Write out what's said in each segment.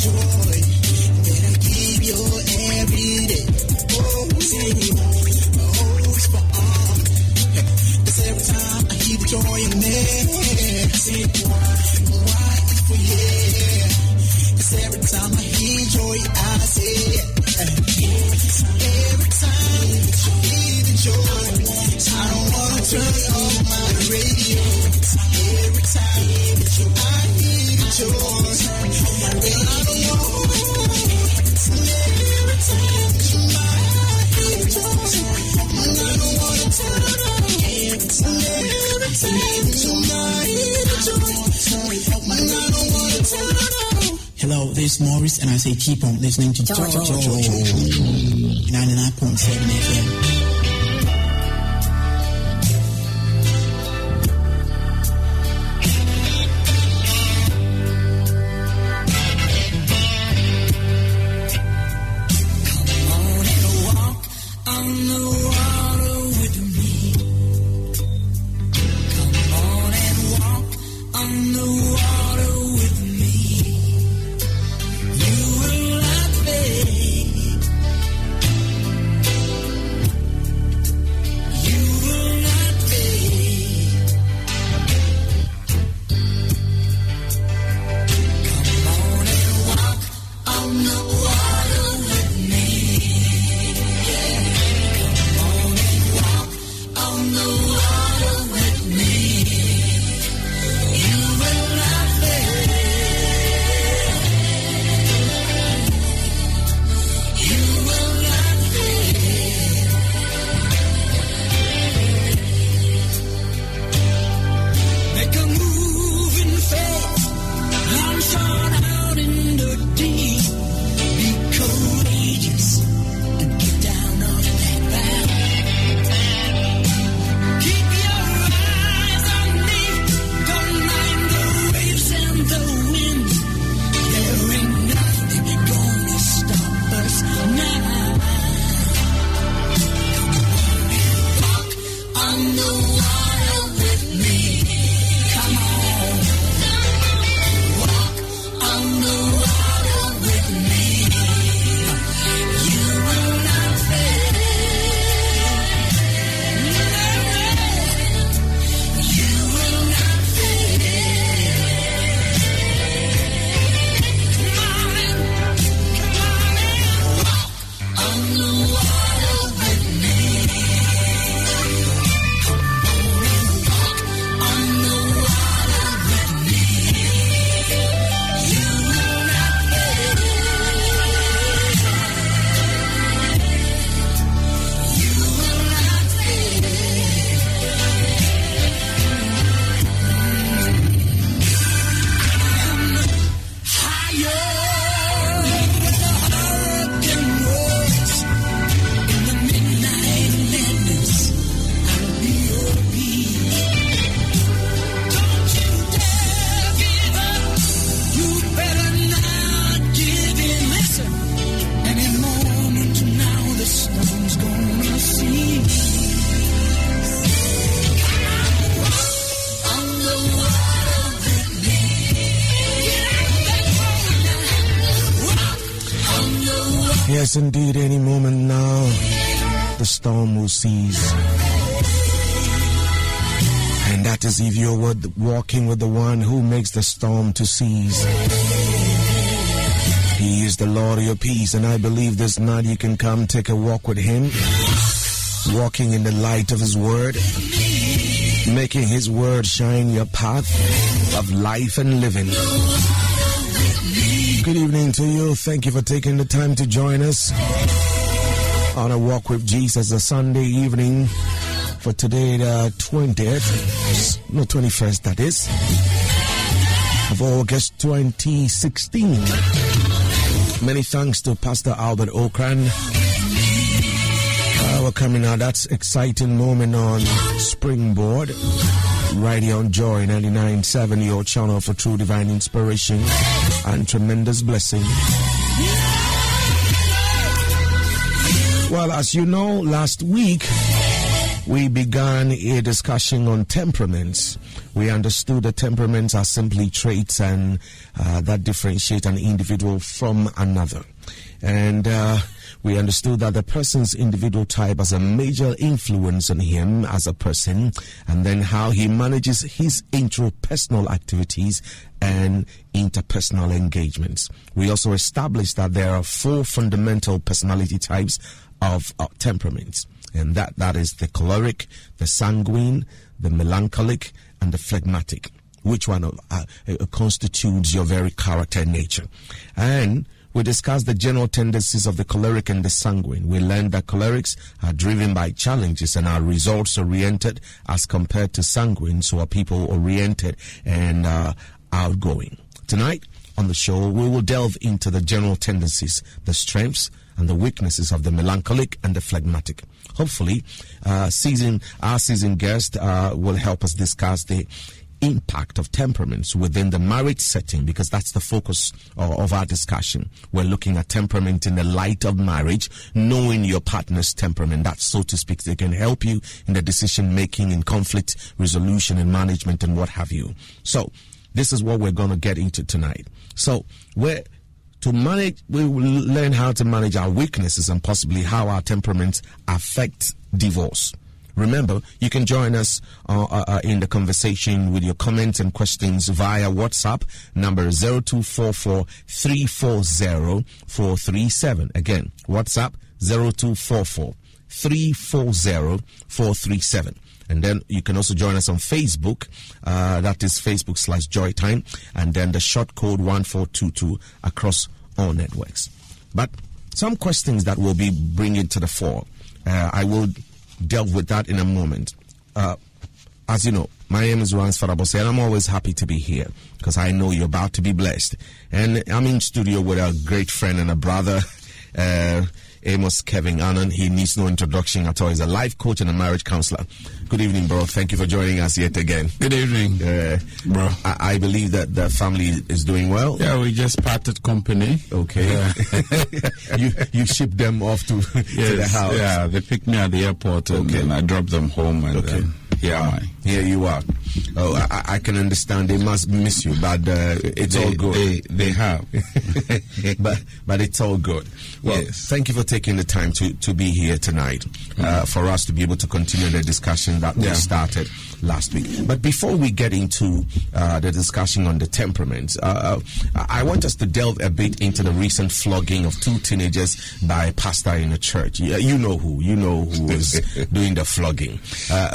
joy that I give you every day. Oh, see, oh, it's for all. Cause every time I hear the joy in there, see, why it's for yeah. Cause every time I hear joy, I say, every time I hear the joy, I don't wanna turn off my radio. Every time I hear the joy, and I don't know. Every time I hear the joy, and I don't wanna turn off. Every time I hear the joy, and I don't wanna turn off. Hello, this is Morris, and I say keep on listening to Joy 99.7 FM. Yes, indeed, any moment now, the storm will cease. And that is if you're walking with the one who makes the storm to cease. He is the Lord of your peace, and I believe this night you can come take a walk with him, walking in the light of his word, making his word shine your path of life and living. Good evening to you. Thank you for taking the time to join us on a walk with Jesus, a Sunday evening for today, the 21st, that is, of August 2016. Many thanks to Pastor Albert Okran. We're coming out. That's exciting moment on Springboard, right here on Joy 99.7, your channel for true divine inspiration and tremendous blessing. Well, as you know, last week we began a discussion on temperaments. we understood that temperaments are simply traits and that differentiate an individual from another. And we understood that the person's individual type has a major influence on him as a person, and then how he manages his interpersonal activities and interpersonal engagements. We also established that there are 4 fundamental personality types of temperaments, and that is the choleric, the sanguine, the melancholic, and the phlegmatic. Which one constitutes your very character and nature? And we discussed the general tendencies of the choleric and the sanguine. We learned that cholerics are driven by challenges and are results-oriented as compared to sanguines, who are people-oriented and outgoing. Tonight on the show, we will delve into the general tendencies, the strengths, and the weaknesses of the melancholic and the phlegmatic. Hopefully, our seasoned guest will help us discuss the impact of temperaments within the marriage setting, because that's the focus of our discussion. We're looking at temperament in the light of marriage, knowing your partner's temperament. That, so to speak, they can help you in the decision making, in conflict resolution and management and what have you. So this is what we're going to get into tonight. So we will learn how to manage our weaknesses and possibly how our temperaments affect divorce. Remember, you can join us in the conversation with your comments and questions via WhatsApp, number 0244-340-437. Again, WhatsApp 0244-340-437. And then you can also join us on Facebook. That is Facebook/JoyTime. And then the short code 1422 across all networks. But some questions that we'll be bringing to the fore. I will delve with that in a moment. As you know, my name is Rans Farabose, and I'm always happy to be here because I know you're about to be blessed. And I'm in studio with a great friend and a brother, Amos Kevin-Annan. He needs no introduction at all. He's a life coach and a marriage counselor. Good evening, bro. Thank you for joining us yet again. Good evening, bro. I believe that the family is doing well. Yeah, we just parted company. Okay. Yeah. you shipped them off to the house. Yeah, they picked me at the airport and I dropped them home. And here am I. Here you are. Oh, I can understand. They must miss you, but it's all good. They have. but it's all good. Well, yes. Thank you for taking the time to be here tonight for us to be able to continue the discussion that we started last week. But before we get into the discussion on the temperaments, I want us to delve a bit into the recent flogging of 2 teenagers by a pastor in a church. You know who was doing the flogging.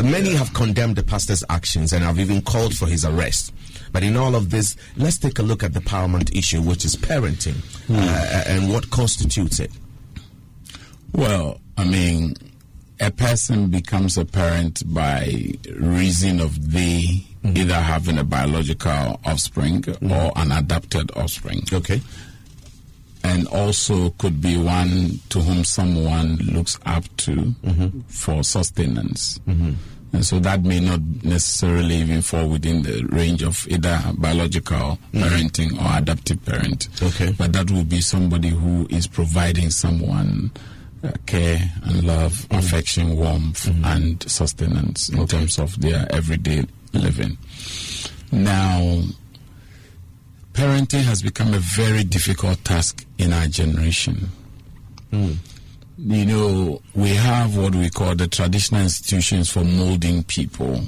Many have condemned the pastor's actions and have even called for his arrest. But in all of this, let's take a look at the paramount issue, which is parenting, and what constitutes it. Well, I mean, a person becomes a parent by reason of they either having a biological offspring or an adopted offspring. Okay. And also could be one to whom someone looks up to for sustenance. And so that may not necessarily even fall within the range of either biological parenting or adoptive parent. Okay. But that will be somebody who is providing someone care and love, affection, warmth, and sustenance in terms of their everyday living. Now, parenting has become a very difficult task in our generation. You know, we have what we call the traditional institutions for molding people.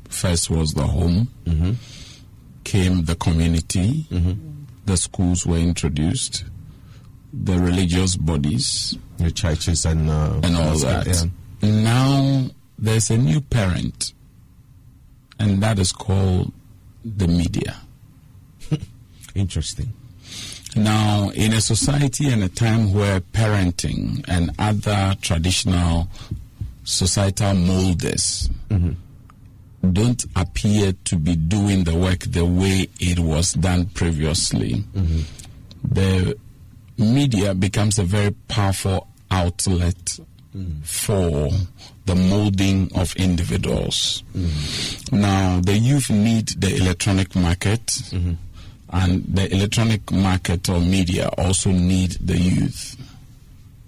First was the home, came the community, the schools were introduced, the religious bodies, the churches and all that. Yeah. Now there's a new parent, and that is called the media. Interesting. Now, in a society and a time where parenting and other traditional societal molders don't appear to be doing the work the way it was done previously, the media becomes a very powerful outlet for the molding of individuals. Now, the youth need the electronic market, and the electronic market or media also need the youth.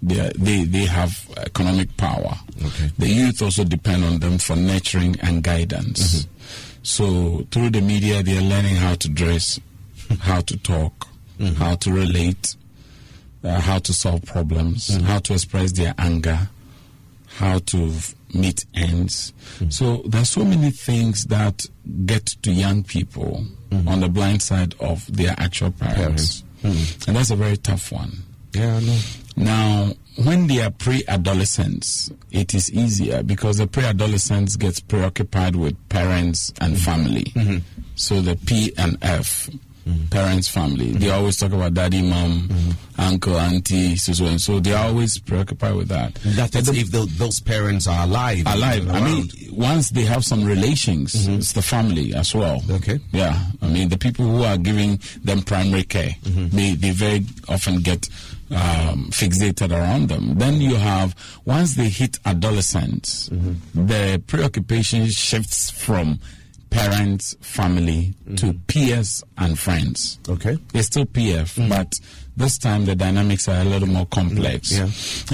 They have economic power. Okay. The youth also depend on them for nurturing and guidance. So through the media, they are learning how to dress, how to talk, how to relate, how to solve problems, how to express their anger, how to meet ends. So there's so many things that get to young people on the blind side of their actual parents. And that's a very tough one. Yeah, I know. Now, when they are pre-adolescents, it is easier because the pre-adolescents gets preoccupied with parents and family. So the P and F, parents, family, they always talk about daddy, mom, uncle, auntie, so and so. They are always preoccupied with that. That's if those parents are alive. I mean, once they have some relations, it's the family as well. Okay. Yeah. I mean, the people who are giving them primary care, they very often get fixated around them. Then you have, once they hit adolescence, the preoccupation shifts from parents, family to peers and friends. Okay. It's still PF, but this time the dynamics are a little more complex. Yeah.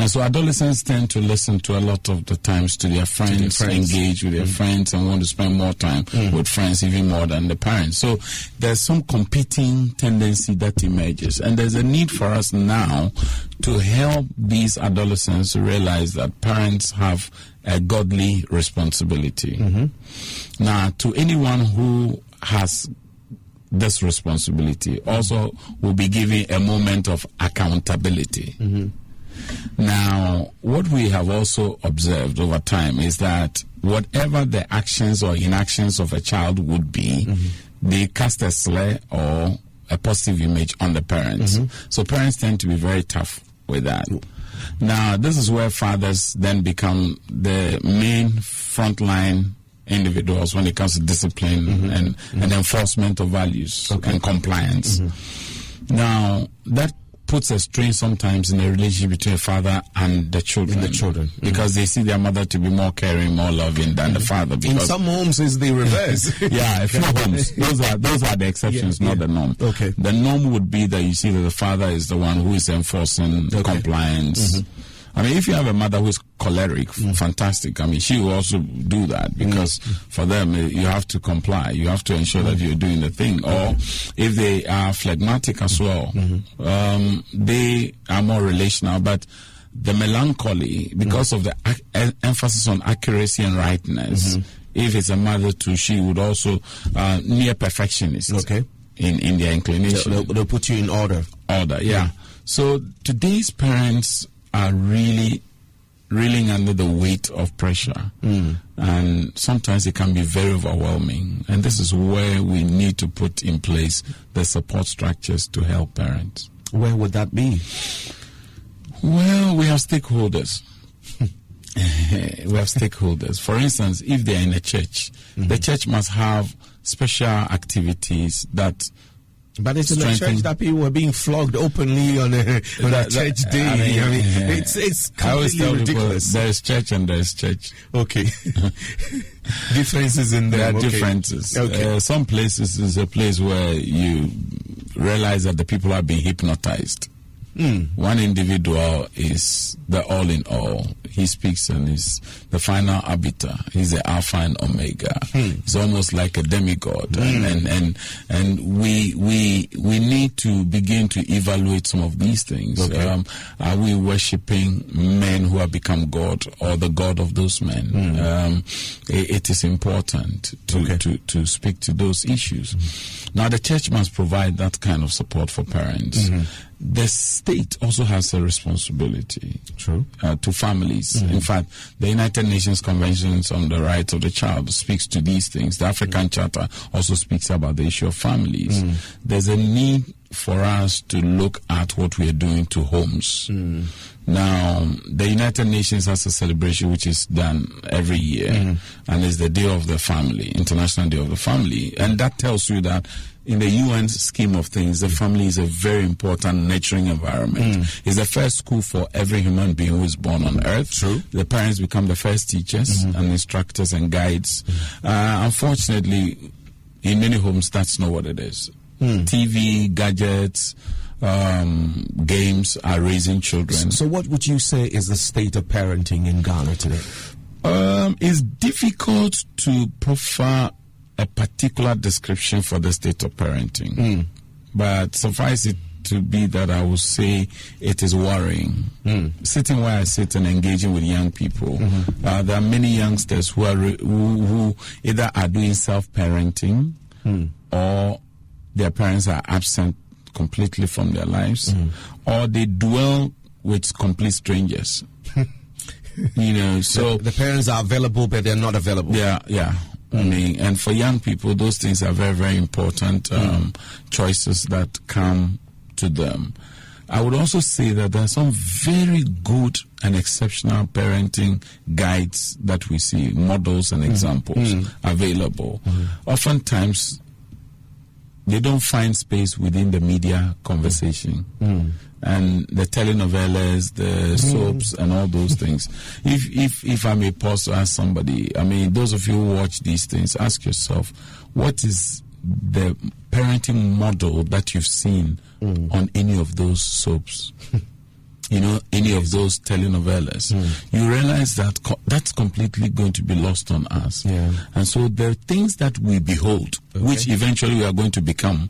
And so adolescents tend to listen to a lot of the times to their friends, engage with their friends, and want to spend more time with friends, even more than the parents. So there's some competing tendency that emerges. And there's a need for us now to help these adolescents realize that parents have a godly responsibility. Now, to anyone who has this responsibility, also will be given a moment of accountability. Now, what we have also observed over time is that whatever the actions or inactions of a child would be, they cast a slur or a positive image on the parents. So parents tend to be very tough with that. Now, this is where fathers then become the main frontline individuals when it comes to discipline and enforcement of values and compliance. Now, that puts a strain sometimes in the relationship between a father and the children. Because they see their mother to be more caring, more loving than the father. In some homes, it's the reverse. Yeah, a few homes. Those are the exceptions, not the norm. Okay. The norm would be that you see that the father is the one who is enforcing compliance. I mean, if you have a mother who is choleric, fantastic. I mean, she will also do that because for them, you have to comply. You have to ensure that you're doing the thing. Or if they are phlegmatic as well, they are more relational. But the melancholy, because of the emphasis on accuracy and rightness, if it's a mother too, she would also near perfectionist in their inclination. They'll put you in order. Yeah. So today's parents are really reeling under the weight of pressure. And sometimes it can be very overwhelming. And this is where we need to put in place the support structures to help parents. Where would that be? Well, we have stakeholders. We have stakeholders. For instance, if they are in a church, the church must have special activities that... But it's in the church that people were being flogged openly on a church day. I mean, it's completely ridiculous. People, there's church and there's church. Okay. Differences in there. There are differences. Okay. Some places is a place where you realize that the people are being hypnotized. One individual is the all in all. He speaks and is the final arbiter. He's the Alpha and Omega. He's almost like a demigod. And we need to begin to evaluate some of these things. Are we worshiping men who have become God or the God of those men? It is important to speak to those issues. Now, the church must provide that kind of support for parents. The state also has a responsibility to families. In fact, the United Nations Conventions on the Rights of the Child speaks to these things. The African Charter also speaks about the issue of families. There's a need for us to look at what we are doing to homes. Now, the United Nations has a celebration which is done every year, and it's the Day of the Family, International Day of the Family. And that tells you that in the UN scheme of things, the family is a very important nurturing environment. It's the first school for every human being who is born on earth. The parents become the first teachers and instructors and guides. Unfortunately, in many homes, that's not what it is. TV, gadgets, games are raising children. So what would you say is the state of parenting in Ghana today? It's difficult to proffer a particular description for the state of parenting. But suffice it to be that I would say it is worrying. Sitting where I sit and engaging with young people, there are many youngsters who are who either are doing self-parenting or their parents are absent completely from their lives, or they dwell with complete strangers. So the parents are available, but they're not available. Yeah. I mean, and for young people, those things are very, very important choices that come to them. I would also say that there are some very good and exceptional parenting guides that we see, models and examples available. Oftentimes, they don't find space within the media conversation. And the telenovelas, the soaps, and all those things. If I may pause to ask somebody, I mean, those of you who watch these things, ask yourself, what is the parenting model that you've seen on any of those soaps? Any of those telenovelas? You realize that that's completely going to be lost on us. And so there are things that we behold, which eventually we are going to become,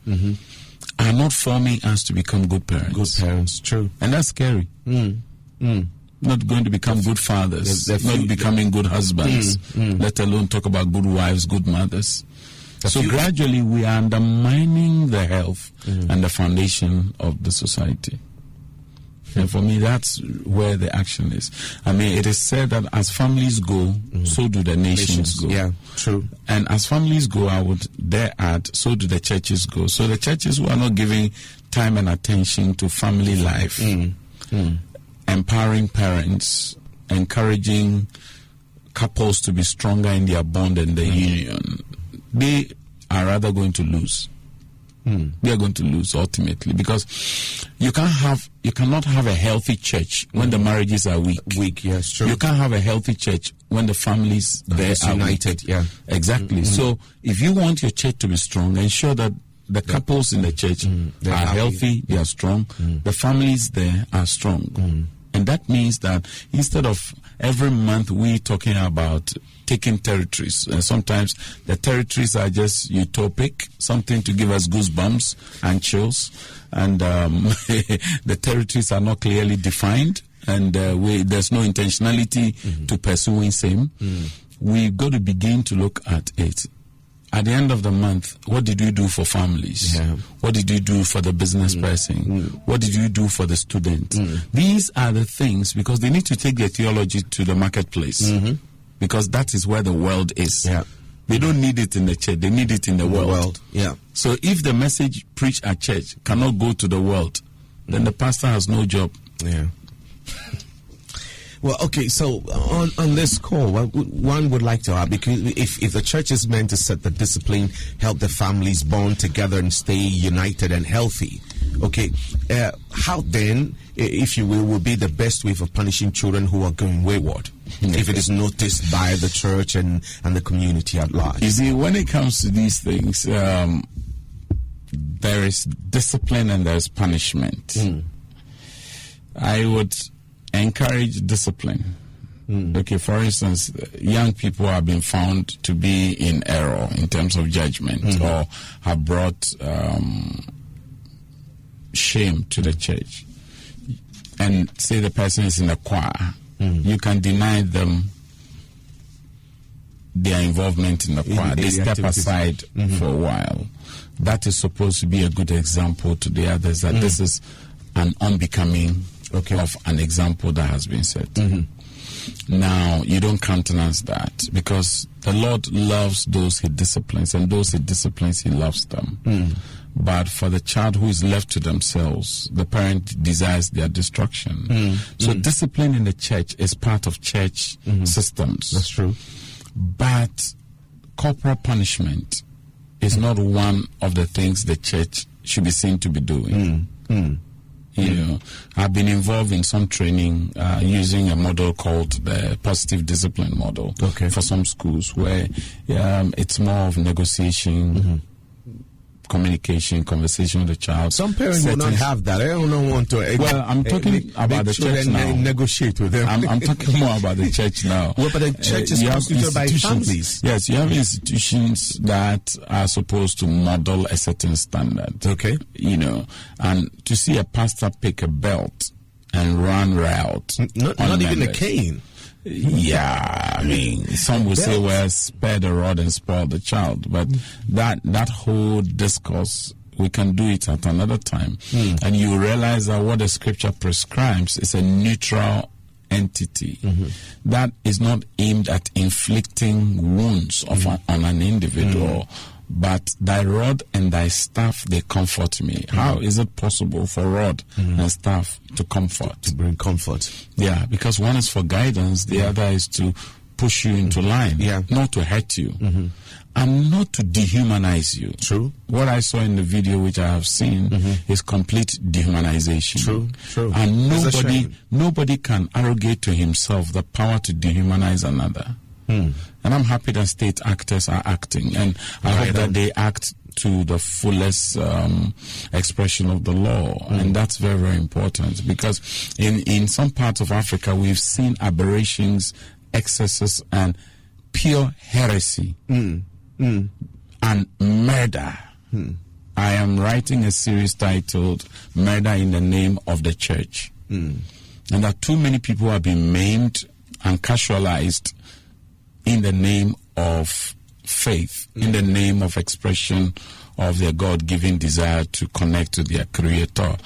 are not forming us to become good parents. Good parents, true. And that's scary. Not going to become good fathers, not becoming good husbands, let alone talk about good wives, good mothers. So gradually we are undermining the health and the foundation of the society. And for me, that's where the action is. I mean, it is said that as families go, so do the nations go. Yeah, true. And as families go, I would dare add, so do the churches go. So the churches who are not giving time and attention to family life, empowering parents, encouraging couples to be stronger in their bond and their union, they are rather going to lose. They are going to lose ultimately, because you cannot have a healthy church when the marriages are weak. Yes, true. You can't have a healthy church when the families there are united. Weak. Yeah, exactly. So if you want your church to be strong, ensure that the couples in the church are healthy, they are strong, the families there are strong. And that means that instead of every month we talking about taking territories, and sometimes the territories are just utopic, something to give us goosebumps and chills, and the territories are not clearly defined, and there's no intentionality to pursuing same. We've got to begin to look at it. At the end of the month, what did you do for families? What did you do for the business person? What did you do for the student? These are the things, because they need to take their theology to the marketplace, because that is where the world is. They don't need it in the church, they need it in the world. So if the message preached at church cannot go to the world, then the pastor has no job. Well, okay, so on this call, one would like to ask, because if the church is meant to set the discipline, help the families bond together and stay united and healthy, okay, how then, if you will be the best way for punishing children who are going wayward, if it is noticed by the church and the community at large? You see, when it comes to these things, there is discipline and there is punishment. I would encourage discipline. Okay, for instance, young people have been found to be in error in terms of judgment, or have brought shame to the church, and say the person is in a choir. You can deny them their involvement in the choir. They step aside for a while. That is supposed to be a good example to the others, that this is an unbecoming of an example that has been set. Now, you don't countenance that, because the Lord loves those he disciplines, and those he disciplines, he loves them. But for the child who is left to themselves, the parent desires their destruction. So discipline in the church is part of church systems. That's true. But corporal punishment is not one of the things the church should be seen to be doing. You know, I've been involved in some training using a model called the positive discipline model for some schools, where it's more of negotiation, communication, conversation with the child. Some parents will not have that. I don't want to. Well, I'm talking about the church now. Negotiate with them. I'm talking more about the church now. Well, but the church is constituted by families. Yes, you have institutions that are supposed to model a certain standard. Okay. You know, and to see a pastor pick a belt and run riot. Not even a cane. Yeah, I mean, some will say, well, spare the rod and spoil the child. But that whole discourse, we can do it at another time. And you realize that what the scripture prescribes is a neutral entity that is not aimed at inflicting wounds on an individual. But thy rod and thy staff, they comfort me. How is it possible for rod and staff to comfort? To bring comfort. Yeah, because one is for guidance, the other is to push you into line, not to hurt you, and not to dehumanize you. True. What I saw in the video, which I have seen, is complete dehumanization. True. And nobody can arrogate to himself the power to dehumanize another. And I'm happy that state actors are acting, and I hope that they act to the fullest expression of the law, and that's very, very important, because in some parts of Africa we've seen aberrations, excesses, and pure heresy and murder. I am writing a series titled "Murder in the Name of the Church," and that too many people have been maimed and casualized in the name of faith, in the name of expression of their God-given desire to connect to their Creator.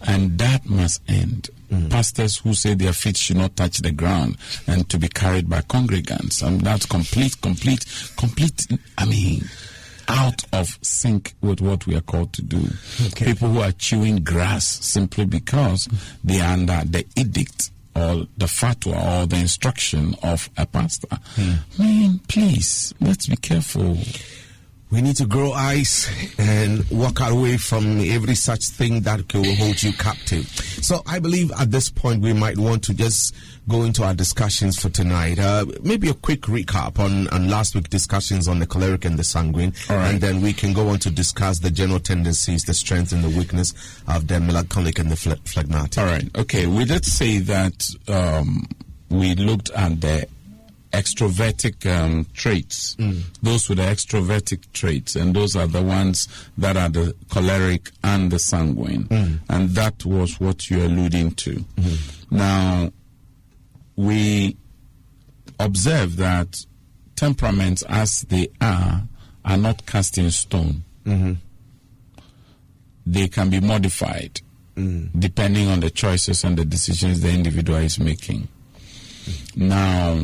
And that must end. Pastors who say their feet should not touch the ground and to be carried by congregants. And that's complete, I mean, out of sync with what we are called to do. Okay. People who are chewing grass simply because they are under the edict or the fatwa or the instruction of a pastor. Man, please, let's be careful. We need to grow eyes and walk away from every such thing that will hold you captive. So I believe at this point we might want to just go into our discussions for tonight. Maybe a quick recap on last week's discussions on the choleric and the sanguine. Right. And then we can go on to discuss the general tendencies, the strength and the weakness of the melancholic and the phlegmatic. All right. Okay. We did say that we looked at the extrovertic traits, those with the extrovertic traits, and those are the ones that are the choleric and the sanguine. And that was what you're alluding to. Now, we observe that temperaments as they are not cast in stone. They can be modified depending on the choices and the decisions the individual is making. Now,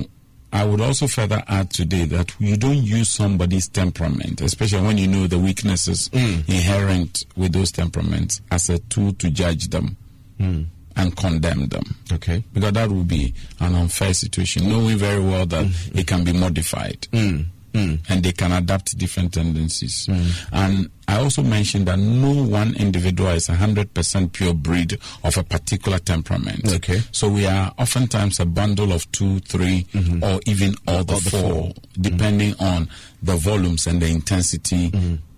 I would also further add today that you don't use somebody's temperament, especially when you know the weaknesses inherent with those temperaments, as a tool to judge them and condemn them. Okay. Because that would be an unfair situation, knowing very well that it can be modified and they can adapt different tendencies. And I also mentioned that no one individual is 100% pure breed of a particular temperament. Okay. So we are oftentimes a bundle of 2, 3, or even all the four, depending on the volumes and the intensity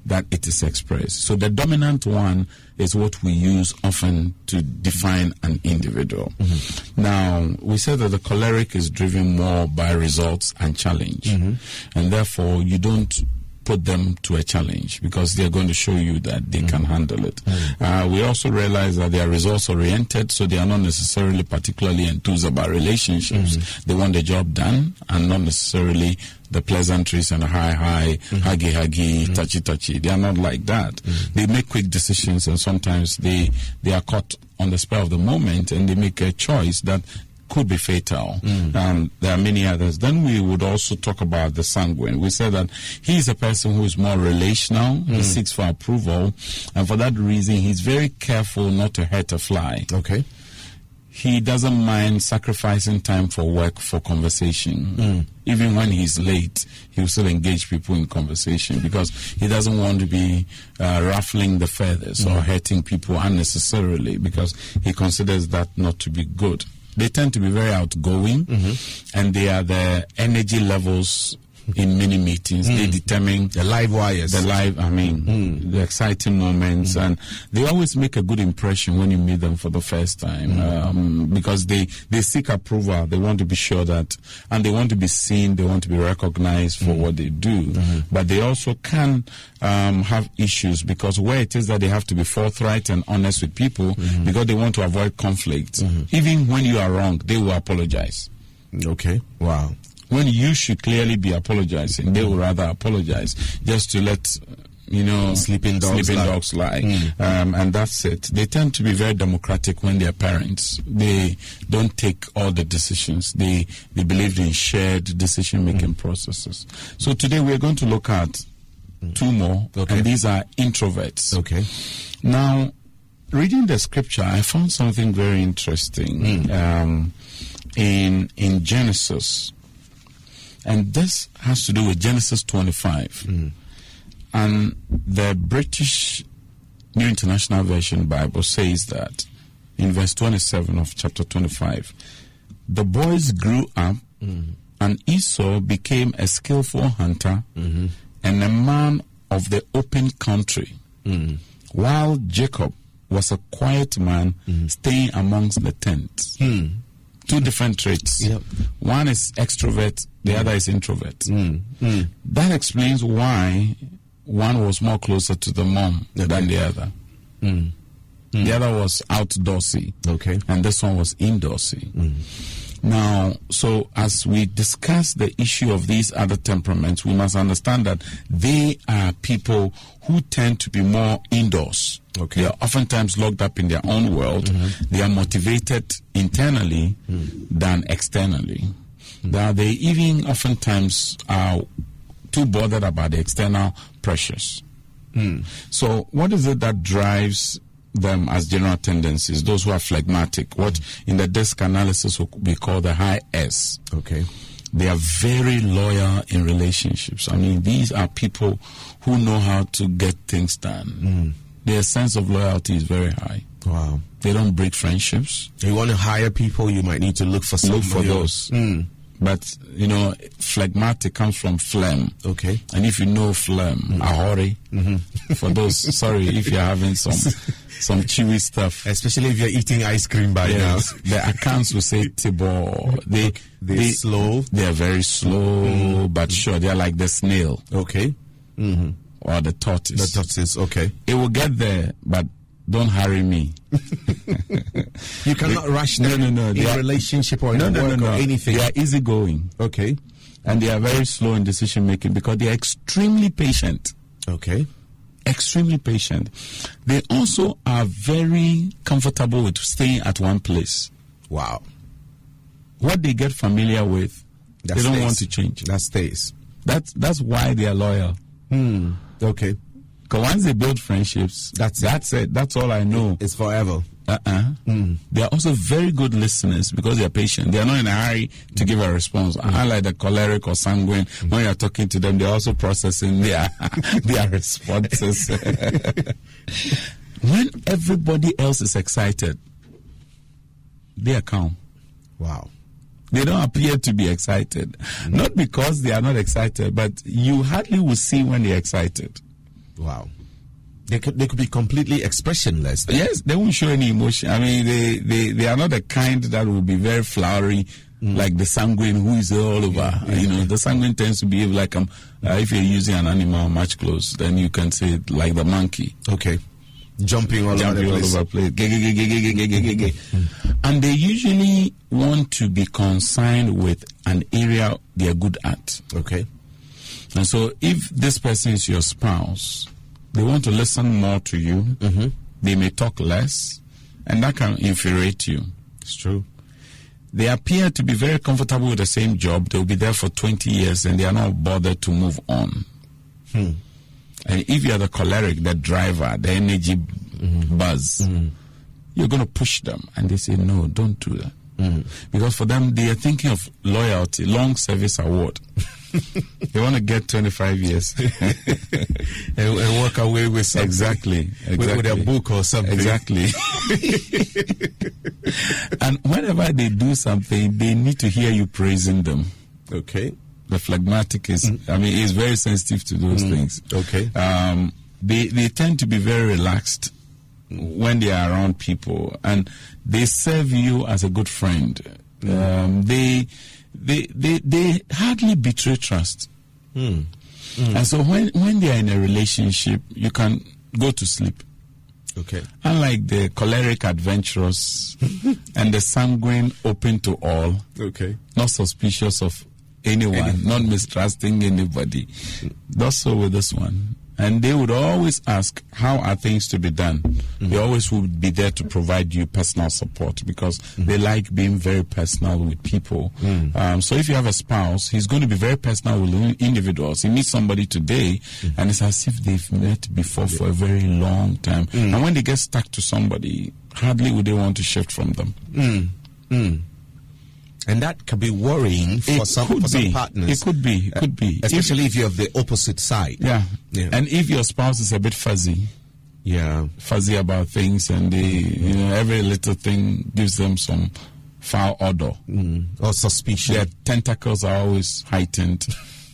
that it is expressed. So the dominant one is what we use often to define an individual. Now, we said that the choleric is driven more by results and challenge. And therefore, you don't put them to a challenge because they're going to show you that they can handle it. We also realize that they are results oriented, so they are not necessarily particularly enthused about relationships. They want the job done and not necessarily the pleasantries and the high, huggy, touchy. They are not like that. They make quick decisions, and sometimes they are caught on the spur of the moment, and they make a choice that could be fatal. There are many others. Then we would also talk about the sanguine. We said that he is a person who is more relational. He seeks for approval, and for that reason, he's very careful not to hurt a fly. Okay. He doesn't mind sacrificing time for work, for conversation. Even when he's late, he will still engage people in conversation because he doesn't want to be ruffling the feathers or hurting people unnecessarily, because he considers that not to be good. They tend to be very outgoing, and they are the energy levels in many meetings. They determine the live wires, the exciting moments, and they always make a good impression when you meet them for the first time, because they seek approval. They want to be sure that, and they want to be seen, they want to be recognized for what they do. But they also can have issues, because where it is that they have to be forthright and honest with people, because they want to avoid conflict. Even when you are wrong, they will apologize. Okay. Wow. When you should clearly be apologizing, they will rather apologize just to let sleeping dogs lie. And that's it. They tend to be very democratic when they are parents. They don't take all the decisions. They believe in shared decision-making processes. So today we're going to look at two more, and these are introverts. Okay. Now, reading the scripture, I found something very interesting in Genesis. And this has to do with Genesis 25. And the British New International Version Bible says that in verse 27 of chapter 25, the boys grew up, and Esau became a skillful hunter and a man of the open country, while Jacob was a quiet man staying amongst the tents. Two different traits. Yep. One is extrovert, the other is introvert. That explains why one was more closer to the mom than the other. The other was outdoorsy, and this one was indoorsy. Now, so as we discuss the issue of these other temperaments, we must understand that they are people who tend to be more indoors. They are oftentimes locked up in their own world. They are motivated internally than externally. They even oftentimes are too bothered about the external pressures. So what is it that drives them as general tendencies? Those who are phlegmatic, what in the desk analysis we call the high S. They are very loyal in relationships. I mean, these are people who know how to get things done. Their sense of loyalty is very high. Wow. They don't break friendships. You want to hire people, you might need to look for those. But, phlegmatic comes from phlegm. And if you know phlegm, a hurry. For those, sorry, if you're having some chewy stuff. Especially if you're eating ice cream by now. The accounts will say tibor. They're slow. They are very slow, but sure, they're like the snail. Or the tortoise. The tortoise, It will get there, but don't hurry me. You cannot rush them in a relationship or in work or anything. They are easygoing. And they are very slow in decision making because they are extremely patient. Extremely patient. They also are very comfortable with staying at one place. Wow. What they get familiar with, that they stays. Don't want to change. That stays. That's why they are loyal. Because once they build friendships, that's it. That's all I know. It's forever. They are also very good listeners because they are patient. They are not in a hurry to give a response. Unlike the choleric or sanguine, when you are talking to them, they are also processing their responses. When everybody else is excited, they are calm. Wow. They don't appear to be excited. Not because they are not excited, but you hardly will see when they are excited. Wow. They could be completely expressionless. Yes, they won't show any emotion. I mean, they are not the kind that will be very flowery, like the sanguine who is all over. The sanguine tends to behave like if you're using an animal much close, then you can say it like the monkey. Jumping all over the place. And they usually want to be consigned with an area they are good at. And so if this person is your spouse, they want to listen more to you. They may talk less, and that can infuriate you. It's true. They appear to be very comfortable with the same job. They'll be there for 20 years, and they are not bothered to move on. And if you're the choleric, the driver, the energy buzz, you're going to push them. And they say, no, don't do that. Because for them, they are thinking of loyalty, long service award. They want to get 25 years and walk away with something. Exactly. With a book or something. Exactly. And whenever they do something, they need to hear you praising them. the phlegmatic is, is very sensitive to those things. Okay. They tend to be very relaxed when they are around people, and they serve you as a good friend. They hardly betray trust. And so when they are in a relationship, you can go to sleep. Okay. Unlike the choleric adventurous and the sanguine open to all, okay, not suspicious of anyone, not mistrusting anybody. That's so with this one. And they would always ask, how are things to be done? They always would be there to provide you personal support because they like being very personal with people. So if you have a spouse, he's going to be very personal with individuals. He meets somebody today, and it's as if they've met before for a very long time. And when they get stuck to somebody, hardly would they want to shift from them. And that can be worrying for some partners. It could be. Especially if you have the opposite side. Yeah. And if your spouse is a bit fuzzy. Yeah. Fuzzy about things, and they, every little thing gives them some foul odor. Or suspicion. Their tentacles are always heightened,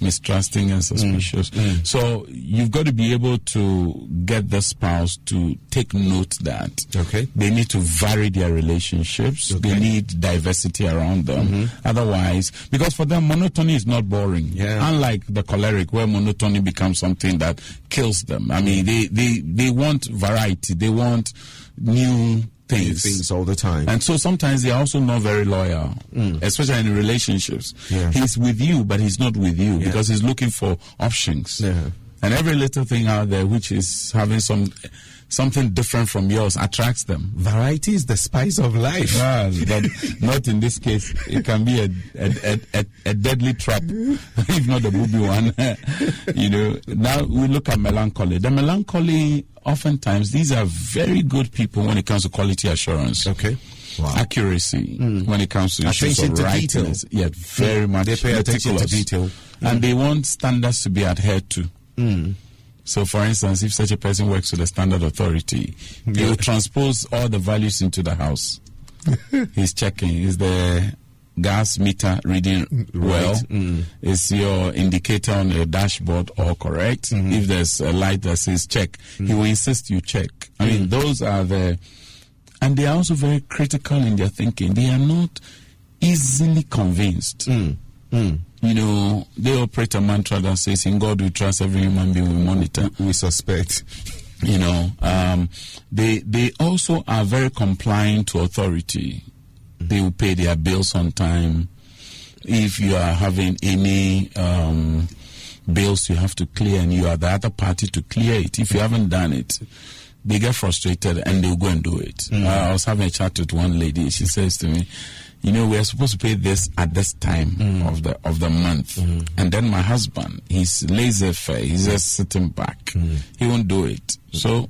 mistrusting and suspicious. So you've got to be able to get the spouse to take note that they need to vary their relationships. They need diversity around them. Otherwise, because for them, monotony is not boring. Unlike the choleric, where monotony becomes something that kills them. They want variety. They want new things all the time. And so sometimes they are also not very loyal, especially in relationships. He's with you, but he's not with you because he's looking for options. And every little thing out there which is having something different from yours attracts them. Variety is the spice of life. But not in this case. It can be a deadly trap, if not a booby one. Now we look at melancholy. The melancholy, oftentimes, these are very good people when it comes to quality assurance. Okay. Wow. Accuracy when it comes to issues of rightness. Yeah, very much. They pay attention to detail. And they want standards to be adhered to. So, for instance, if such a person works with a standard authority, he will transpose all the values into the house. He's checking. Is the gas meter reading well? Is your indicator on your dashboard all correct? If there's a light that says check, he will insist you check. Those are and they are also very critical in their thinking. They are not easily convinced. They operate a mantra that says, in God we trust, every human being we monitor. We suspect. They also are very compliant to authority. They will pay their bills on time. If you are having any bills you have to clear and you are the other party to clear it, if you haven't done it, they get frustrated and they'll go and do it. I was having a chat with one lady. She says to me, we are supposed to pay this at this time of the month. And then my husband, he's laissez-faire. He's just sitting back. He won't do it. So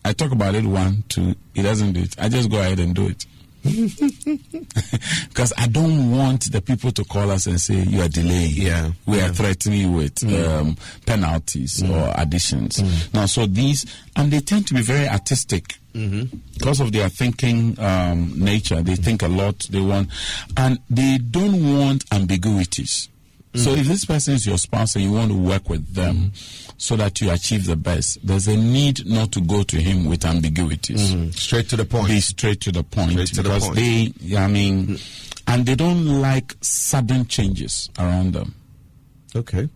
I talk about it 1, 2. He doesn't do it. I just go ahead and do it. Because I don't want the people to call us and say you are delaying. We are threatening you with penalties or additions. Now, so these, and they tend to be very artistic because of their thinking nature. They think a lot. They want, and they don't want ambiguities. So if this person is your spouse and you want to work with them so that you achieve the best, there's a need not to go to him with ambiguities. Straight to the point. Be straight to the point. Because they, and they don't like sudden changes around them. Okay.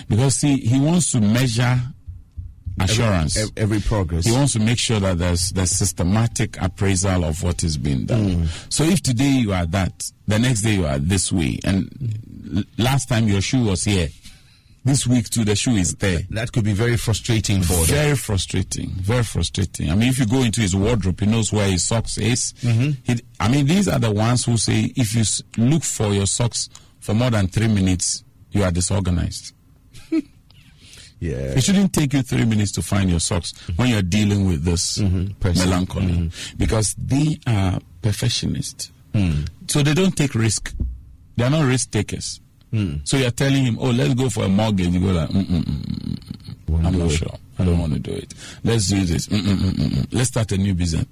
Because he wants to measure assurance. Every progress. He wants to make sure that there's systematic appraisal of what is being done. So if today you are that, the next day you are this way, and last time your shoe was here, this week too the shoe is there. That could be very frustrating for them. Very frustrating. Very frustrating. If you go into his wardrobe, he knows where his socks is. These are the ones who say if you look for your socks for more than 3 minutes, you are disorganized. It shouldn't take you 3 minutes to find your socks when you're dealing with this melancholy, because they are perfectionists. So they don't take risk. They are not risk takers. So you're telling him, let's go for a mortgage. You go like, I'm not sure. I don't want to do it. Let's do this. Let's start a new business.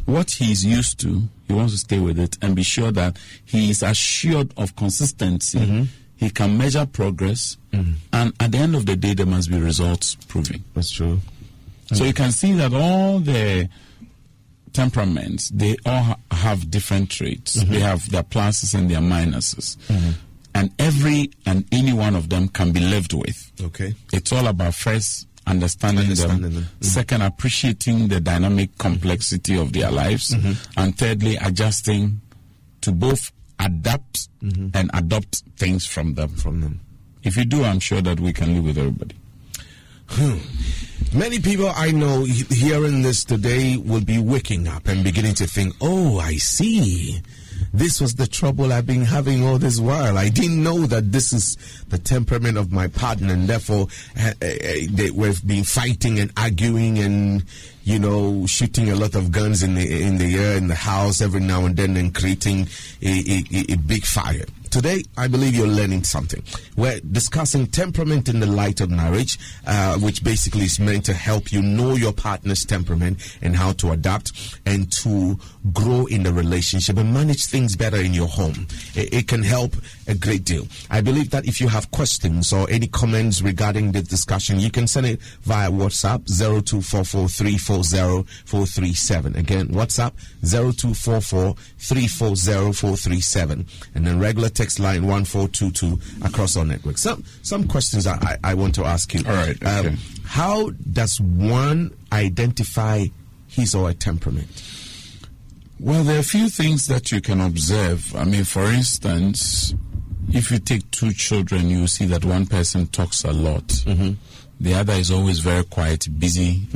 What he's used to, he wants to stay with it and be sure that he is assured of consistency. he can measure progress, and at the end of the day, there must be results proving. That's true. So you can see that all the temperaments, they all have different traits. They have their pluses and their minuses. And every and any one of them can be lived with. Okay. It's all about first understanding them. Second, appreciating the dynamic complexity of their lives. And thirdly, adjusting to both adapt and adopt things from them. If you do, I'm sure that we can live with everybody. Many people I know hearing this today will be waking up and beginning to think, oh, I see. This was the trouble I've been having all this while. I didn't know that this is the temperament of my partner, and therefore we've been fighting and arguing and, you know, shooting a lot of guns in the air in the house every now and then and creating a big fire. Today, I believe you're learning something. We're discussing temperament in the light of marriage, which basically is meant to help you know your partner's temperament and how to adapt and to grow in the relationship and manage things better in your home. It can help a great deal. I believe that if you have questions or any comments regarding the discussion, you can send it via WhatsApp 0244340437. Again, WhatsApp 0244340437, and then regular text line 1422 across our network. Some questions I want to ask you. All right. Okay. How does one identify his or her temperament? Well, there are a few things that you can observe. I mean, for instance, if you take two children, you see that one person talks a lot. The other is always very quiet, busy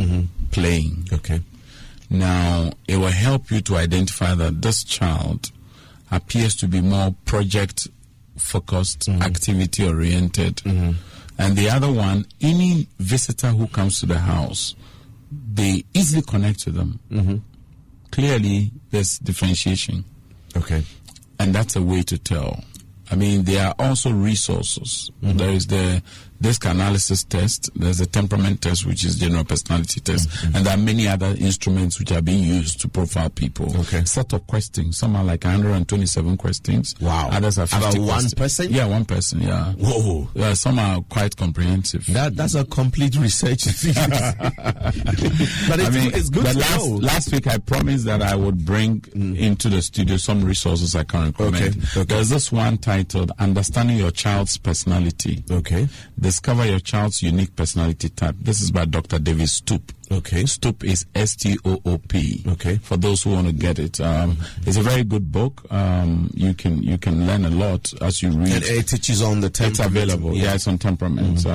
playing. Okay. Now, it will help you to identify that this child appears to be more project-focused, activity-oriented. And the other one, any visitor who comes to the house, they easily connect to them. Clearly, there's differentiation. Okay. And that's a way to tell. I mean, there are also resources. There is the DISC analysis test. There's a temperament test, which is general personality test. And there are many other instruments which are being used to profile people. Okay. Set of questions. Some are like 127 questions. Wow. Others are 50 About one questions. person? Yeah, one person, yeah. Whoa. Yeah, some are quite comprehensive. That's a complete research. But it's good to know. Last week I promised that I would bring into the studio some resources I can recommend. Okay. There's this one titled Understanding Your Child's Personality. Okay. Discover Your Child's Unique Personality Type. This is by Dr. David Stoop. Okay. Stoop is S-T-O-O-P. Okay. For those who want to get it. It's a very good book. You can learn a lot as you read. And it teaches on the temperament. It's available. Yeah, it's on temperament.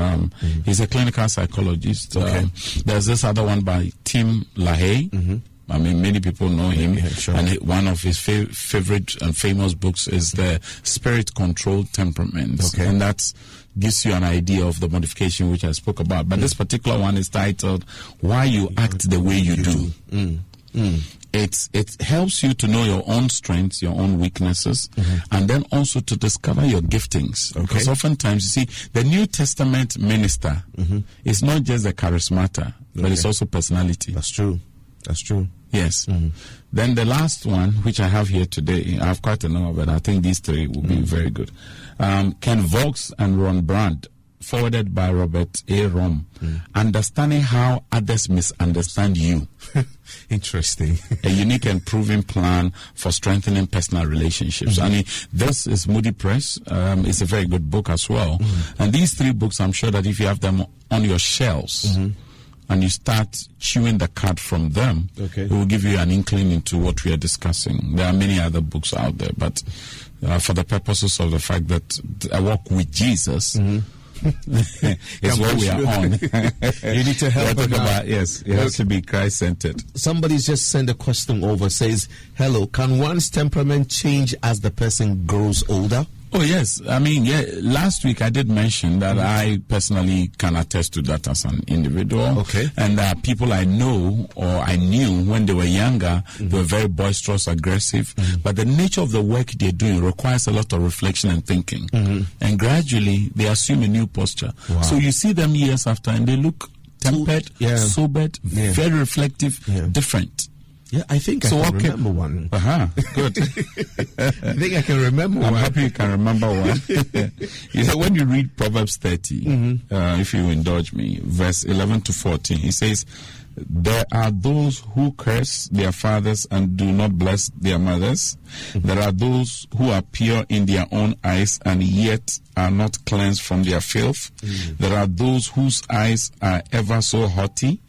He's a clinical psychologist. Okay. There's this other one by Tim LaHaye. I mean, many people know him. Yeah, sure. And one of his favorite and famous books is the Spirit Controlled Temperament. Okay. And that gives you an idea of the modification which I spoke about. But this particular one is titled Why You Act the Way You Do. It helps you to know your own strengths, your own weaknesses, and then also to discover your giftings. Okay. Because oftentimes, you see, the New Testament minister is not just the charismata, but it's also personality. That's true. Yes. Then the last one, which I have here today, I have quite a number, but I think these three will be very good. Ken Vaux and Ron Brandt, forwarded by Robert A. Rom. Understanding how others misunderstand you. Interesting. A unique and proven plan for strengthening personal relationships. I mean, this is Moody Press. It's a very good book as well. And these three books, I'm sure that if you have them on your shelves, and you start chewing the cud from them, it will give you an inkling into what we are discussing. There are many other books out there, but for the purposes of the fact that a walk with Jesus is what we are on. You need to help them out. Yes, it has to be Christ-centered. Somebody's just sent a question over, says, hello, can one's temperament change as the person grows older? Oh, yes. I mean, last week I did mention that I personally can attest to that as an individual. Okay. And people I know or I knew when they were younger, they were very boisterous, aggressive. But the nature of the work they're doing requires a lot of reflection and thinking. And gradually, they assume a new posture. Wow. So you see them years after and they look tempered, sobered, very reflective, different. Yeah, I think I can remember one. Good. I think I can remember one. I'm happy you can remember one. You know, when you read Proverbs 30, if you indulge me, verse 11 to 14, it says, there are those who curse their fathers and do not bless their mothers. There are those who are pure in their own eyes and yet are not cleansed from their filth. There are those whose eyes are ever so haughty,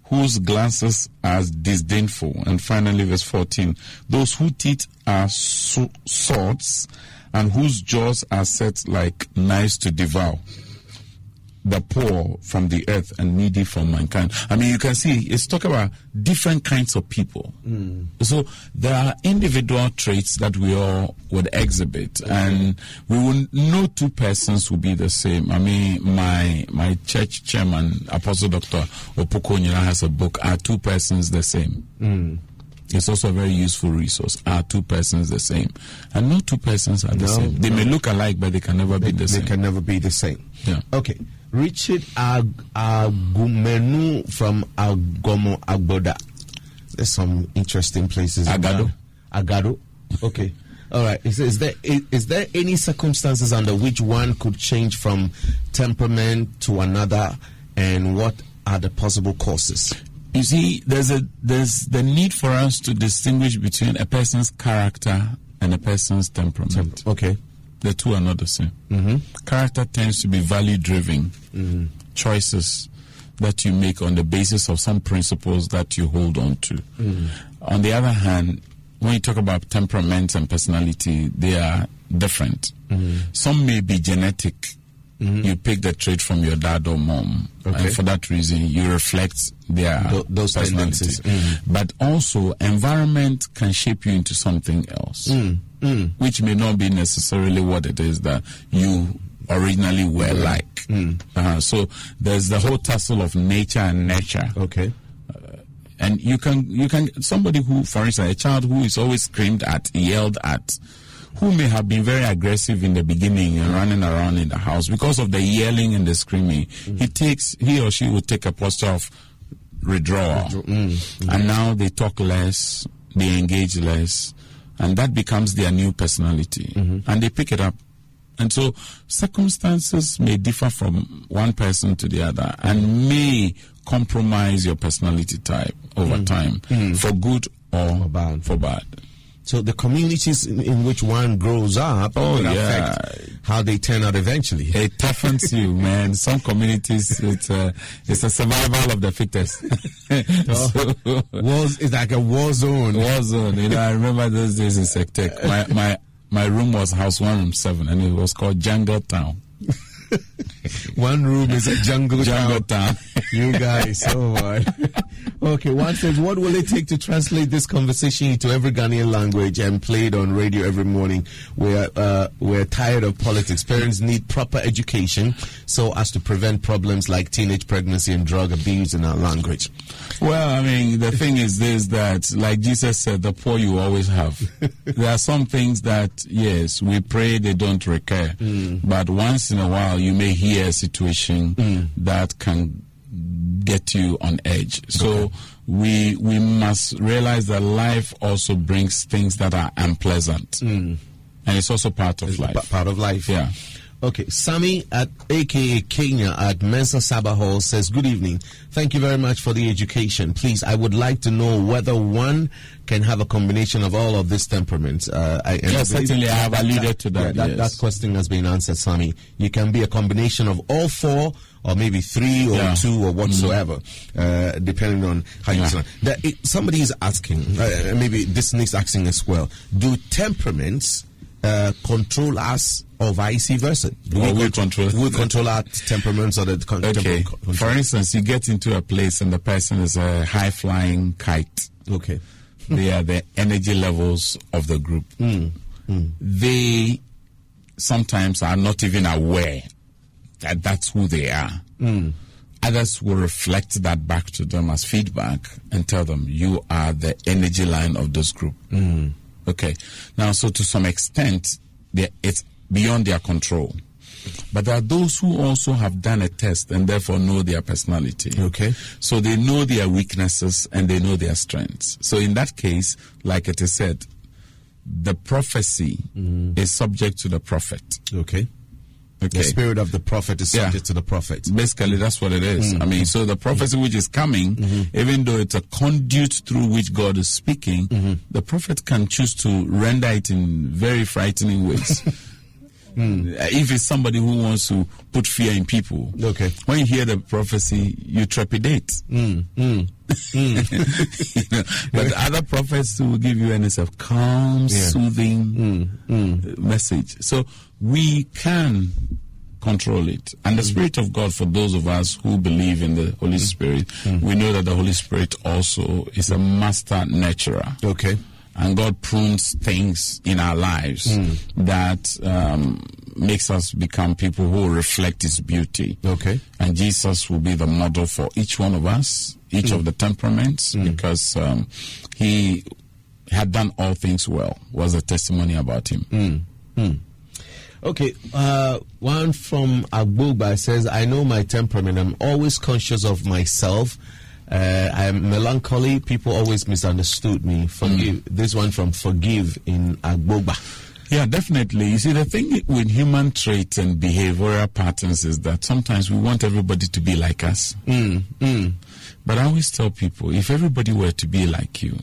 whose glances are disdainful. And finally, verse 14, those whose teeth are swords and whose jaws are set like knives to devour the poor from the earth and needy from mankind. I mean, you can see it's talking about different kinds of people. So there are individual traits that we all would exhibit, and we will no two persons will be the same. I mean, my church chairman, Apostle Dr. Opokonyina, has a book, Are Two Persons the Same? It's also a very useful resource. Are two persons the same? And no two persons are the same. They may look alike, but they can never be the same. They can never be the same. Yeah. Okay. Richard Agumenu from Agomo Agboda. There's some interesting places. Agado. Okay. All right. Is there any circumstances under which one could change from temperament to another, and what are the possible causes? You see, there's the need for us to distinguish between a person's character and a person's temperament. Okay. The two are not the same. Character tends to be value-driven choices that you make on the basis of some principles that you hold on to. On the other hand, when you talk about temperament and personality, they are different. Some may be genetic. You pick the trait from your dad or mom, and for that reason, you reflect their those personalities. But also, environment can shape you into something else, which may not be necessarily what it is that you originally were like. So there's the whole tussle of nature and nurture. Okay. And you can somebody who, for instance, a child who is always screamed at, yelled at, who may have been very aggressive in the beginning and running around in the house because of the yelling and the screaming, he or she will take a posture of withdrawal. And now they talk less, they engage less, and that becomes their new personality. And they pick it up. And so circumstances may differ from one person to the other and may compromise your personality type over time, for good or for bad. So the communities in which one grows up affect how they turn out eventually. It toughens you, man. Some communities, it's a survival of the fittest. It's like a war zone. War zone. You know, I remember those days in Sectec. My room was house 107, and it was called Jungle Town. One room is a jungle town. You guys, oh my. Okay, one says, what will it take to translate this conversation into every Ghanaian language and play it on radio every morning? We're tired of politics. Parents need proper education so as to prevent problems like teenage pregnancy and drug abuse in our language. Well, I mean, the thing is this, that like Jesus said, the poor you always have. There are some things that, yes, we pray they don't recur. But once in a while, you may hear a situation that can get you on edge. So we must realize that life also brings things that are unpleasant. And it's also part of life. Part of life. Yeah. Okay, Sammy at AKA Kenya at Mensa Sabah Hall says, good evening. Thank you very much for the education. Please, I would like to know whether one can have a combination of all of these temperaments. Yes, certainly I have alluded to that. That question has been answered, Sammy. You can be a combination of all four, or maybe three or two or whatsoever, depending on how you sound. Somebody is asking, maybe this needs asking as well, do temperaments control us or vice versa? We control our temperaments or the okay. For instance, you get into a place and the person is a high-flying kite. Okay. They are the energy levels of the group. They sometimes are not even aware that that's who they are. Others will reflect that back to them as feedback and tell them, you are the energy line of this group. Okay. Now, so to some extent, it's beyond their control. But there are those who also have done a test and therefore know their personality. Okay. So they know their weaknesses and they know their strengths. So in that case, like it is said, the prophecy is subject to the prophet. Okay. Okay. The spirit of the prophet is subject to the prophet. Basically, that's what it is. I mean, so the prophecy which is coming, even though it's a conduit through which God is speaking, the prophet can choose to render it in very frightening ways. If it's somebody who wants to put fear in people, okay, when you hear the prophecy, you trepidate. But other prophets will give you a calm, soothing message. So we can control it. And the Spirit of God, for those of us who believe in the Holy Spirit, we know that the Holy Spirit also is a master nurturer. Okay. And God prunes things in our lives that makes us become people who reflect His beauty. Okay. And Jesus will be the model for each one of us, each of the temperaments, because He had done all things well, was a testimony about Him. Okay, one from Agbogba says, I know my temperament. I'm always conscious of myself. I'm melancholy. People always misunderstood me. Forgive. This one from Forgive in Agbogba. Yeah, definitely. You see, the thing with human traits and behavioral patterns is that sometimes we want everybody to be like us. But I always tell people, if everybody were to be like you,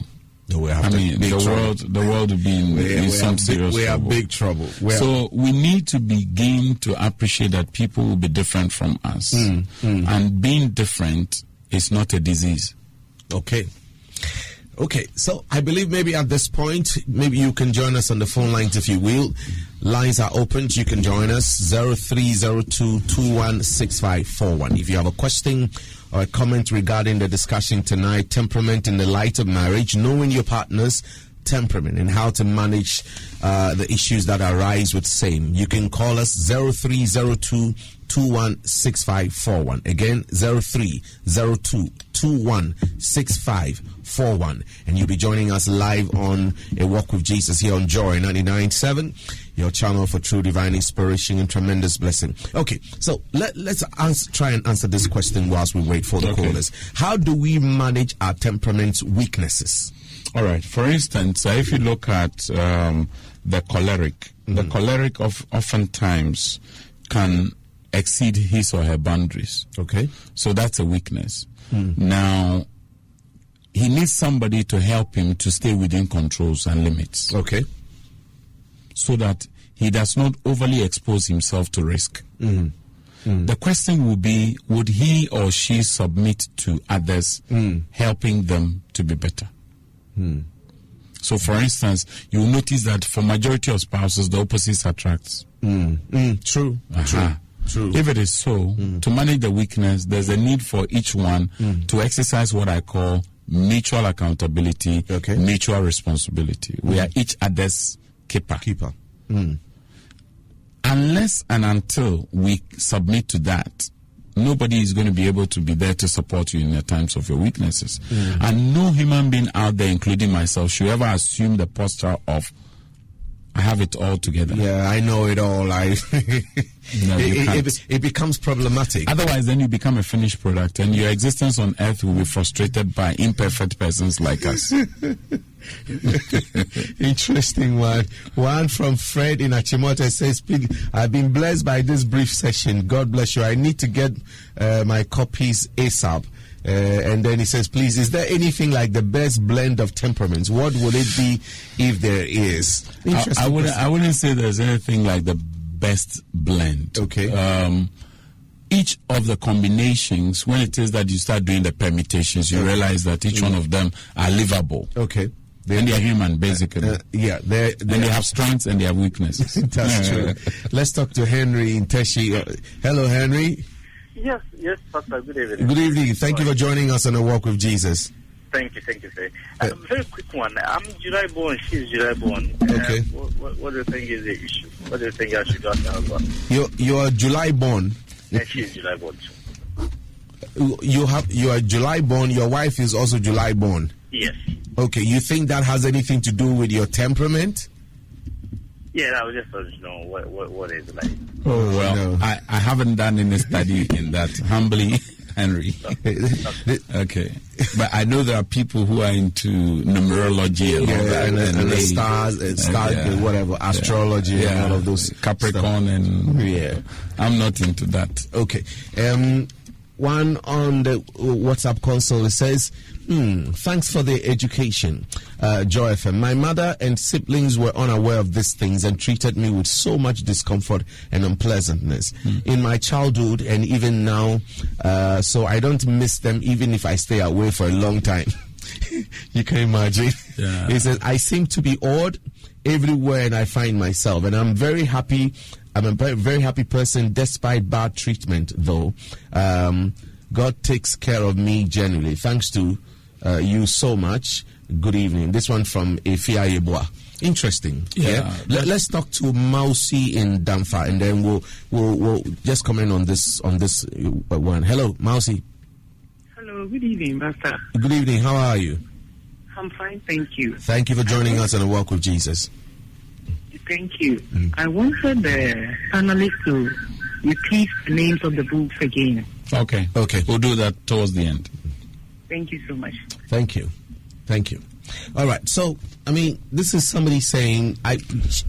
the world would be in some serious trouble. We have big trouble. So we need to begin to appreciate that people will be different from us. And being different is not a disease. Okay. So I believe maybe at this point, maybe you can join us on the phone lines if you will. Lines are open. You can join us 0302216541. If you have a question or a comment regarding the discussion tonight, temperament in the light of marriage, knowing your partner's temperament and how to manage the issues that arise with same, you can call us 0302216541. Again, 0302216541. And you'll be joining us live on A Walk with Jesus here on Joy 99.7, your channel for true divine inspiration and tremendous blessing. Okay, so let's try and answer this question whilst we wait for the callers. How do we manage our temperament's weaknesses? All right. For instance, if you look at the choleric, the choleric oftentimes can exceed his or her boundaries. Okay. So that's a weakness. Now, he needs somebody to help him to stay within controls and limits. Okay. So that he does not overly expose himself to risk. The question will be, would he or she submit to others, helping them to be better? So, for instance, you will notice that for majority of spouses, the opposites attracts. True. If it is so, to manage the weakness, there's a need for each one to exercise what I call mutual accountability, mutual responsibility. We are each other's keeper. Unless and until we submit to that, nobody is going to be able to be there to support you in the times of your weaknesses. And no human being out there, including myself, should ever assume the posture of, I have it all together. Yeah, I know it all. It becomes problematic. Otherwise, then you become a finished product, and your existence on earth will be frustrated by imperfect persons like us. Interesting one. One from Fred in Achimota says, I've been blessed by this brief session. God bless you. I need to get my copies ASAP. And then he says, please, is there anything like the best blend of temperaments? What would it be if there is? I wouldn't say there's anything like the best blend. Okay. Each of the combinations, when it is that you start doing the permutations, you realize that each one of them are livable. Okay. And they are human, basically. They have strengths and they have weaknesses. That's true. Let's talk to Henry in Teshi. Hello, Henry. Yes, Pastor. Good evening. Good evening. Thank you for joining us on A Walk with Jesus. Thank you, sir. Very quick one. I'm July born. She's July born. Okay. What do you think is the issue? What do you think I should do to her? You are July born. And she's July born too. You are July born. Your wife is also July born. Yes. Okay. You think that has anything to do with your temperament? Yeah, I was just wanting to know what is it like. Oh, well, no. I haven't done any study in that, humbly, Henry. Okay. But I know there are people who are into numerology and all that. And the stars, whatever, astrology and all of those. Capricorn stuff. and... I'm not into that. Okay. One on the WhatsApp console, it says, thanks for the education, Joy FM. My mother and siblings were unaware of these things and treated me with so much discomfort and unpleasantness in my childhood and even now, so I don't miss them even if I stay away for a long time. You can imagine. Yeah. He says, I seem to be odd everywhere and I find myself, and I'm very happy. I'm a very happy person despite bad treatment, though. God takes care of me genuinely. Thanks to you so much. Good evening. This one from Efia Yeboah. Interesting. Yeah. Let's talk to Mousy in Damfa, and then we'll just comment on this one. Hello, Mousy. Hello. Good evening, Master. Good evening. How are you? I'm fine, thank you. Thank you for joining us on A Walk with Jesus. Thank you. I wanted the panelists to repeat the names of the books again. Okay. We'll do that towards the end. Thank you so much. Thank you. All right. So, I mean, this is somebody saying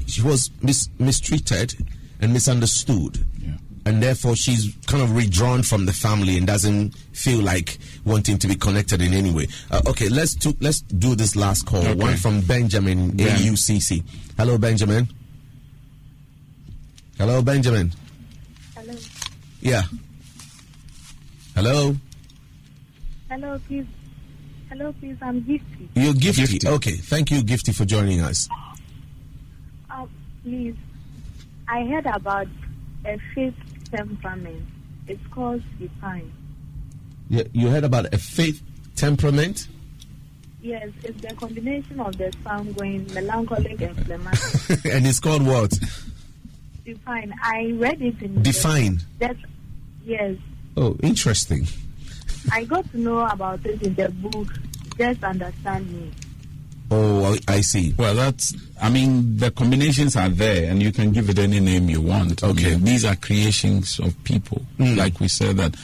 she was mistreated and misunderstood. Yeah. And therefore, she's kind of withdrawn from the family and doesn't feel like wanting to be connected in any way. Okay, let's do this last call. Okay. One from Benjamin, AUCC. Hello, Benjamin. Hello. Yeah. Hello, please, I'm Gifty. You're Gifty. Okay, thank you, Gifty, for joining us. Please, I heard about a fifth temperament. It's called Define. You heard about a faith temperament? Yes, it's the combination of the sanguine, melancholic, and phlegmatic. And it's called what? Define. I read it in Define. Yes. Oh, interesting. I got to know about it in the book, Just Understand Me. Oh, I see. Well, the combinations are there, and you can give it any name you want. Okay. These are creations of people. Like we said that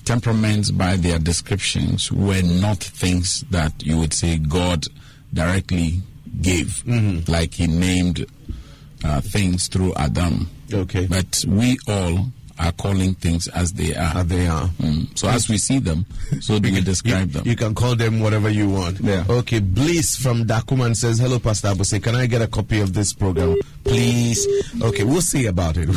temperaments, by their descriptions, were not things that you would say God directly gave. Like he named things through Adam. Okay. But we all are calling things as they are. So as we see them, so do we describe them. You can call them whatever you want. Yeah. Okay, Bliss from Dakuman says, hello, Pastor Abose, can I get a copy of this program, please? Okay, we'll see about it.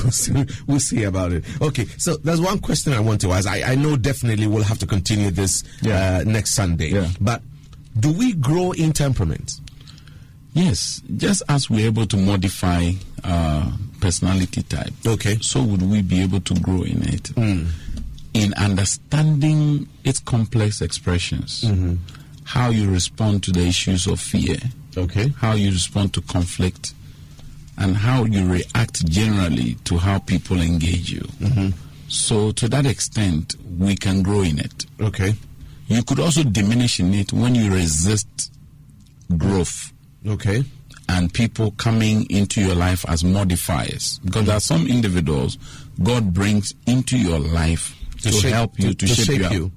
We'll see about it. Okay, so there's one question I want to ask. I know definitely we'll have to continue this next Sunday. Yeah. But do we grow in temperament? Yes, just as we're able to modify personality type, so would we be able to grow in it. In understanding its complex expressions, how you respond to the issues of fear, how you respond to conflict, and how you react generally to how people engage you. So to that extent, we can grow in it. You could also diminish in it when you resist growth. And people coming into your life as modifiers. Because there are some individuals God brings into your life to help you, to shape you.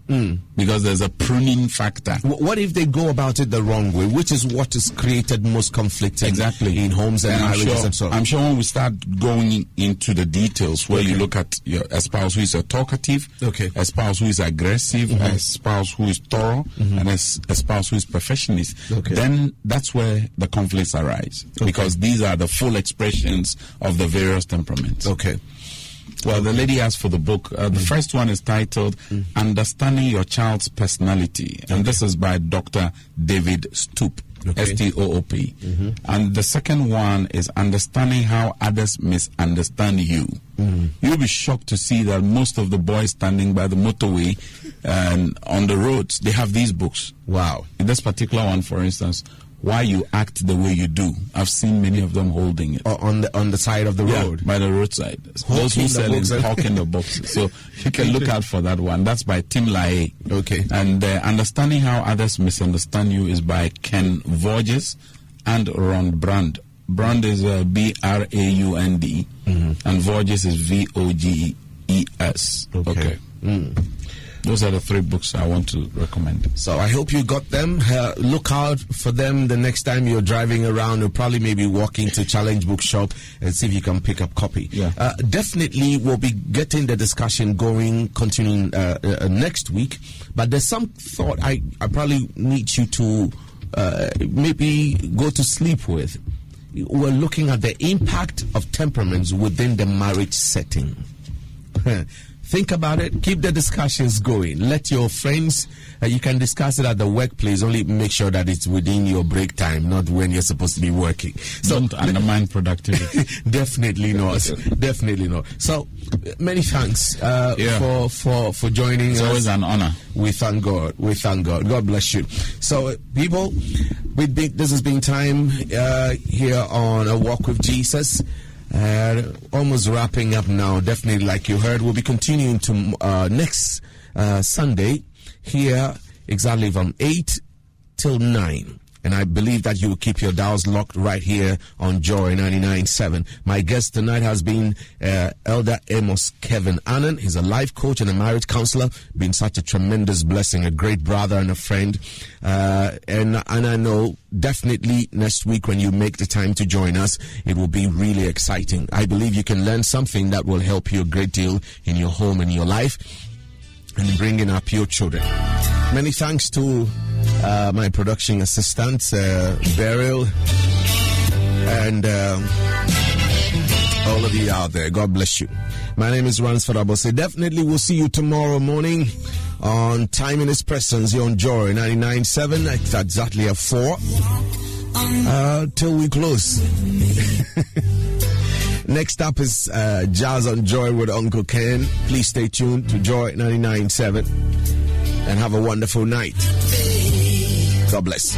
Because there's a pruning factor. What if they go about it the wrong way, which is what has created most conflict in homes and marriages and so on? I'm sure when we start going into the details, where you look at a spouse who is talkative, a spouse who is aggressive, a spouse who is thorough, and a spouse who is perfectionist, then that's where the conflicts arise. Because these are the full expressions of the various temperaments. Well, the lady asked for the book. The first one is titled Understanding Your Child's Personality. And this is by Dr. David Stoop, Stoop. And the second one is Understanding How Others Misunderstand You. You'll be shocked to see that most of the boys standing by the motorway and on the roads, they have these books. Wow. In this particular one, for instance, Why You Act the Way You Do. I've seen many of them holding it. On the side of the road? By the roadside. Those who sell it, hawking the boxes. So you can look out for that one. That's by Tim Lae. And Understanding How Others Misunderstand You is by Ken Vorges and Ron Brand. Brand is Braund, and Voges is Voges. Okay. Those are the 3 books I want to recommend. So I hope you got them. Look out for them the next time you're driving around, or probably maybe walking to Challenge Bookshop and see if you can pick up copy. Yeah. Definitely we'll be getting the discussion going, continuing next week. But there's some thought I probably need you to maybe go to sleep with. We're looking at the impact of temperaments within the marriage setting. Think about it. Keep the discussions going. Let your friends, you can discuss it at the workplace. Only make sure that it's within your break time, not when you're supposed to be working. So don't undermine productivity. Definitely not. Definitely not. So many thanks for joining us. It's always an honor. We thank God. We thank God. God bless you. So people, this has been time here on A Walk with Jesus. Almost wrapping up now. Definitely, like you heard, we'll be continuing to next Sunday here exactly from 8 till 9. And I believe that you will keep your dials locked right here on Joy 99.7. My guest tonight has been Elder Amos Kevin-Annan. He's a life coach and a marriage counselor. Been such a tremendous blessing, a great brother and a friend. And I know definitely next week when you make the time to join us, it will be really exciting. I believe you can learn something that will help you a great deal in your home and your life and bringing up your children. Many thanks to my production assistant, Beryl, and all of you out there. God bless you. My name is Ransford Abose. Definitely we'll see you tomorrow morning on Time in His Presence here on Joy 99.7. It's exactly at 4 till we close. Next up is Jazz on Joy with Uncle Ken. Please stay tuned to Joy 99.7 and have a wonderful night. God bless.